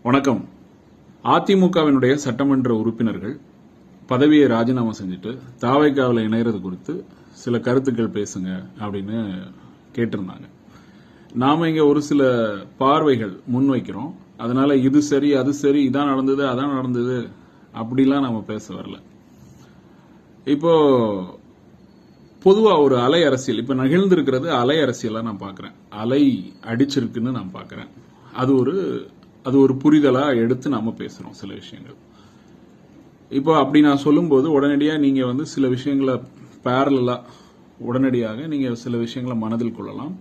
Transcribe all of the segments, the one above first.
வணக்கம். அதிமுகவினுடைய சட்டமன்ற உறுப்பினர்கள் பதவியை ராஜினாமா செஞ்சுட்டு தாவைக்காவில் இணைகிறது குறித்து சில கருத்துக்கள் பேசுங்க அப்படின்னு கேட்டிருந்தாங்க. நாம இங்க ஒரு சில பார்வைகள் முன்வைக்கிறோம். அதனால இது சரி அது சரி இதான் நடந்தது அதான் நடந்தது அப்படிலாம் நாம பேச வரல. இப்போ பொதுவா ஒரு அலை அரசியல் இப்ப நிகழ்ந்திருக்கிறது அலை அரசியலா நான் பாக்குறேன். அலை அடிச்சிருக்குன்னு நான் பாக்குறேன். அது ஒரு புரிதலா எடுத்து நாம பேசுறோம் சில விஷயங்கள். இப்போ அப்படி நான் சொல்லும்போது உடனடியாக நீங்க சில விஷயங்களை பேரலா உடனடியாக நீங்க சில விஷயங்களை மனதில் கொள்ளலாம்.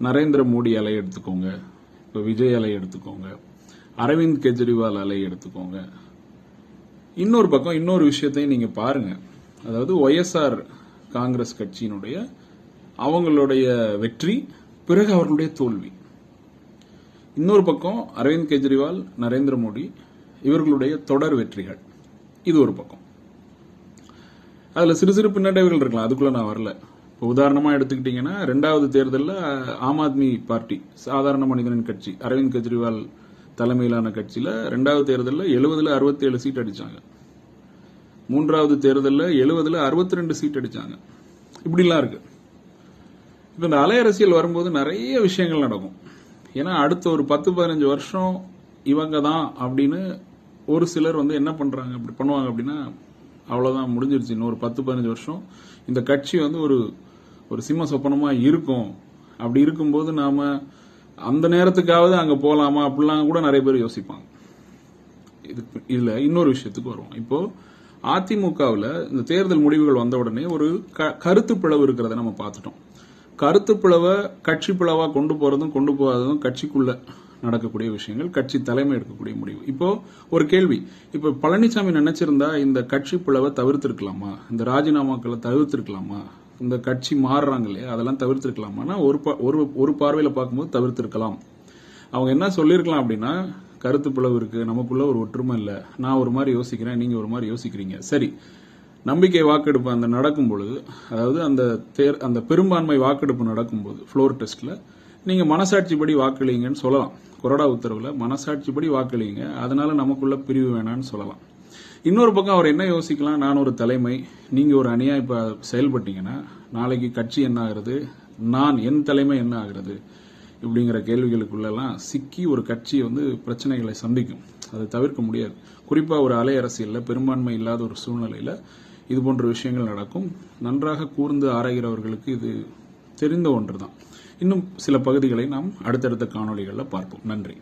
நரேந்திர மோடி அலை எடுத்துக்கோங்க, இப்போ விஜய் அலை எடுத்துக்கோங்க, அரவிந்த் கெஜ்ரிவால் அலை எடுத்துக்கோங்க. இன்னொரு பக்கம் இன்னொரு விஷயத்தையும் நீங்க பாருங்க. அதாவது ஒய்எஸ்ஆர் காங்கிரஸ் கட்சியினுடைய அவங்களுடைய வெற்றி, பிறகு அவர்களுடைய தோல்வி. இன்னொரு பக்கம் அரவிந்த் கெஜ்ரிவால், நரேந்திர மோடி இவர்களுடைய தொடர் வெற்றிகள். இது ஒரு பக்கம். அதுல சிறு சிறு பின்னடைவுகள் இருக்கலாம், அதுக்குள்ள நான் வரல. இப்போ உதாரணமா எடுத்துக்கிட்டீங்கன்னா 2வது தேர்தலில் ஆம் ஆத்மி பார்ட்டி, சாதாரண மனிதனின் கட்சி, அரவிந்த் கெஜ்ரிவால் தலைமையிலான கட்சியில 2வது தேர்தலில் 70ல் 67 சீட் அடிச்சாங்க. 3வது தேர்தலில் 70ல் 62 சீட் அடிச்சாங்க. இப்படிலாம் இருக்கு. இப்ப இந்த அலை அரசியல் வரும்போது நிறைய விஷயங்கள் நடக்கும். ஏன்னா அடுத்த ஒரு 10-15 வருஷம் இவங்க தான் அப்படின்னு ஒரு சிலர் என்ன பண்றாங்க, அப்படி பண்ணுவாங்க அப்படின்னா அவ்வளவுதான், முடிஞ்சிருச்சு. இன்னொரு 10-15 வருஷம் இந்த கட்சி ஒரு சிம்ம சொப்பனமா இருக்கும். அப்படி இருக்கும்போது நாம அந்த நேரத்துக்காவது அங்க போலாமா அப்படிலாம் கூட நிறைய பேர் யோசிப்பாங்க. இதுல இன்னொரு விஷயத்துக்கு வருவோம். இப்போ அதிமுகவில் இந்த தேர்தல் முடிவுகள் வந்த உடனே ஒரு கருத்து பிளவு இருக்கிறத நம்ம பார்த்துட்டோம். கருத்து பிளவை கட்சி பிளவா கொண்டு போறதும் கொண்டு போகாததும் கட்சிக்குள்ள நடக்கக்கூடிய விஷயங்கள், கட்சி தலைமை எடுக்கக்கூடிய முடிவு. இப்போ ஒரு கேள்வி, இப்ப பழனிசாமி நினைச்சிருந்தா இந்த கட்சி பிளவை தவிர்த்திருக்கலாமா, இந்த ராஜினாமாக்களை தவிர்த்திருக்கலாமா, இந்த கட்சி மாறுறாங்க இல்லையா அதெல்லாம் தவிர்த்திருக்கலாமா? ஒரு பார்வையில பார்க்கும்போது தவிர்த்திருக்கலாம். அவங்க என்ன சொல்லியிருக்கலாம் அப்படின்னா, கருத்து பிளவு இருக்கு, நமக்குள்ள ஒரு ஒற்றுமை இல்ல, நான் ஒரு மாதிரி யோசிக்கிறேன், நீங்க ஒரு மாதிரி யோசிக்கிறீங்க, சரி. நம்பிக்கை வாக்கெடுப்பு அந்த நடக்கும் பொழுது, அதாவது அந்த பெரும்பான்மை வாக்கெடுப்பு நடக்கும்போது ஃப்ளோர் டெஸ்ட்ல நீங்க மனசாட்சிப்படி வாக்களிங்கன்னு சொல்லலாம். கொறடா உத்தரவுல மனசாட்சிப்படி வாக்களிங்க, அதனால நமக்குள்ள பிரிவு வேணான்னு சொல்லலாம். இன்னொரு பக்கம் அவர் என்ன யோசிக்கலாம், நான் ஒரு தலைமை, நீங்க ஒரு அணியா இப்ப செயல்பட்டீங்கன்னா நாளைக்கு கட்சி என்ன ஆகுறது, என் தலைமை என்ன ஆகுறது, இப்படிங்கிற கேள்விகளுக்குள்ளெல்லாம் சிக்கி ஒரு கட்சி பிரச்சனைகளை சந்திக்கும். அதை தவிர்க்க முடியாது. குறிப்பா ஒரு அலை அரசியல்ல பெரும்பான்மை இல்லாத ஒரு சூழ்நிலையில இது போன்ற விஷயங்கள் நடக்கும். நன்றாக கூர்ந்து ஆராய்கிறவர்களுக்கு இது தெரிந்த ஒன்றுதான். இன்னும் சில பகுதிகளை நாம் அடுத்தடுத்த காணொளிகளில் பார்ப்போம். நன்றி.